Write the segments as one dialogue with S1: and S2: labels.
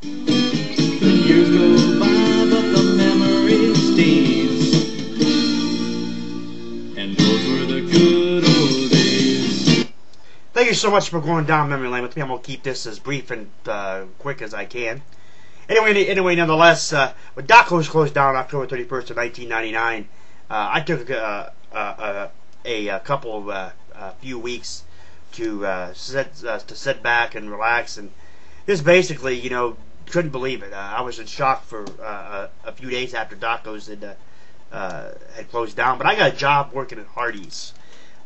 S1: The years go by, but the memories stays, and those were the good old days.
S2: Thank you so much for going down memory lane with me. I'm going to keep this as brief and quick as I can. Anyway, nonetheless, when Doco's closed down on October 31st of 1999, I took a couple of few weeks to sit back and relax, and just basically, couldn't believe it. I was in shock for a few days after Doco's had closed down, but I got a job working at Hardee's.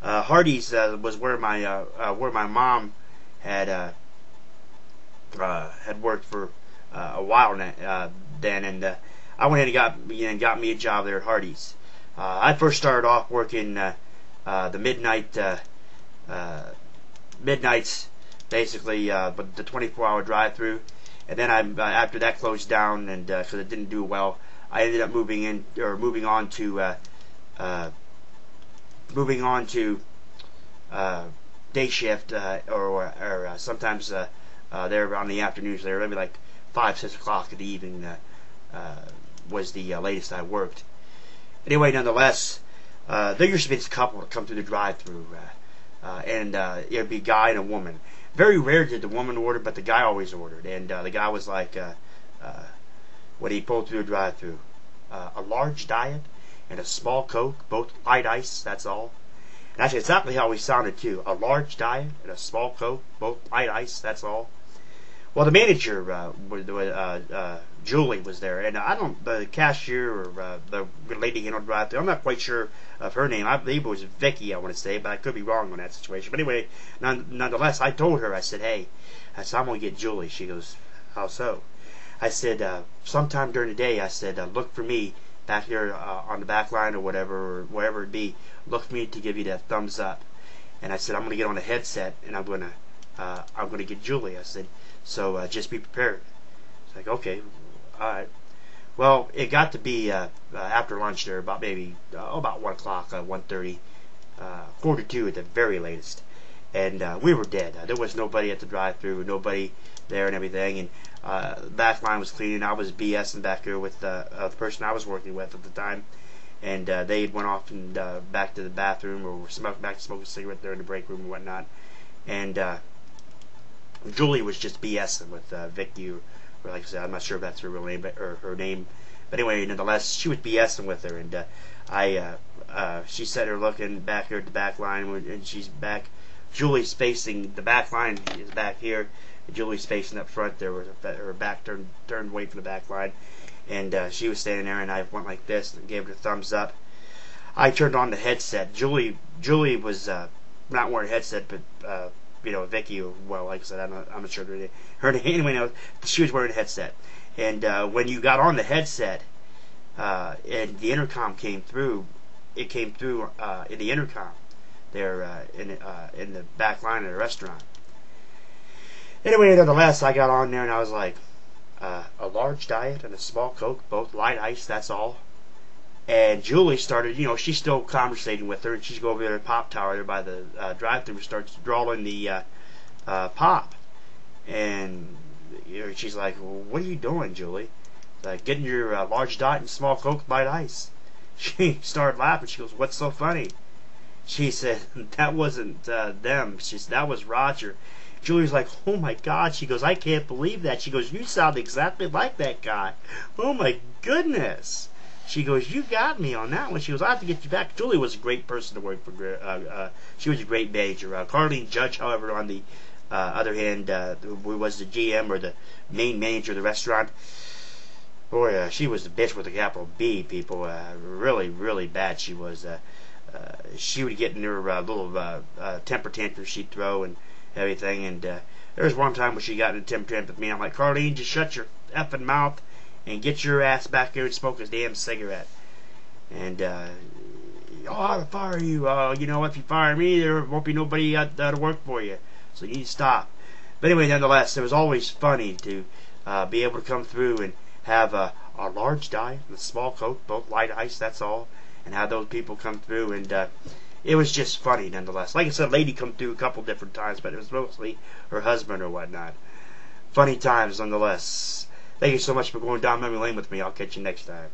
S2: Hardee's was where my mom had worked for a while then, and I went in and got me a job there at Hardee's. I first started off working the midnights, basically, but the 24-hour drive-through, and then after that closed down, and because it didn't do well, I ended up moving on to day shift, or sometimes there around the afternoons. There, maybe like 5-6 o'clock in the evening was the latest I worked. Anyway, nonetheless, there used to be this couple that come through the drive-through, and it'd be a guy and a woman. Very rare did the woman order, but the guy always ordered. And the guy was like, when he pulled through the drive-through, a large diet and a small Coke, both light ice, that's all. And that's exactly how he sounded too. A large diet and a small Coke, both light ice, that's all. Well, the manager, Julie, was there, and the cashier or the lady handled drive-through, I'm not quite sure of her name. I believe it was Vicky, I want to say, but I could be wrong on that situation. But anyway, nonetheless, I told her, I said, hey, I'm going to get Julie. She goes, how so? I said, sometime during the day, I said, look for me back there on the back line or whatever, or wherever it be. Look for me to give you that thumbs up. And I said, I'm going to get on the headset, and I'm going to get Julie. I said, so just be prepared. It's like, okay, all right. Well, it got to be after lunch there, about maybe about 1 o'clock, 1:30, 42 at the very latest, and we were dead. There was nobody at the drive-through, nobody there, and everything. And the back line was cleaning. I was BSing back there with the person I was working with at the time, and they went off and back to the bathroom or back to smoking a cigarette there in the break room and whatnot, and Julie was just BSing with Vicky, or like I said, I'm not sure if that's her real name, or her name, but anyway, nonetheless, she was BSing with her, and she sat there looking back here at the back line, and she's back. Julie's facing the back line is back here, and Julie's facing up front there, with her back turned away from the back line, and she was standing there, and I went like this and gave her a thumbs up. I turned on the headset. Julie was not wearing a headset, but Vicky, well, like I said, I'm not sure her name. Anyway, no, she was wearing a headset. And when you got on the headset, and the intercom came through, it came through in the intercom there in the back line of the restaurant. Anyway, nonetheless, I got on there and I was like, a large diet and a small Coke, both light ice, that's all. And Julie started, she's still conversating with her, and she's going over there to Pop Tower there by the drive-thru and starts drawing the pop. And she's like, well, what are you doing, Julie? Like, getting your large diet and small Coke light ice. She started laughing. She goes, what's so funny? She said, that wasn't them. She said, that was Roger. Julie was like, oh my God. She goes, I can't believe that. She goes, you sound exactly like that guy. Oh my goodness. She goes, you got me on that one. She goes, I have to get you back. Julie was a great person to work for. She was a great manager. Carlene Judge, however, on the other hand, who was the GM or the main manager of the restaurant, boy, she was the bitch with a capital B, people. Really, really bad she was. She would get in her little temper tantrum she'd throw and everything. And there was one time when she got in a temper tantrum with me. I'm like, Carlene, just shut your effing mouth and get your ass back here and smoke a damn cigarette. And I'll fire you. If you fire me, there won't be nobody to work for you. So you need to stop. But anyway, nonetheless, it was always funny to be able to come through and have a large diet and a small Coke, both light ice, that's all, and have those people come through, and it was just funny nonetheless. Like I said, a lady come through a couple different times, but it was mostly her husband or whatnot. Funny times nonetheless. Thank you so much for going down memory lane with me. I'll catch you next time.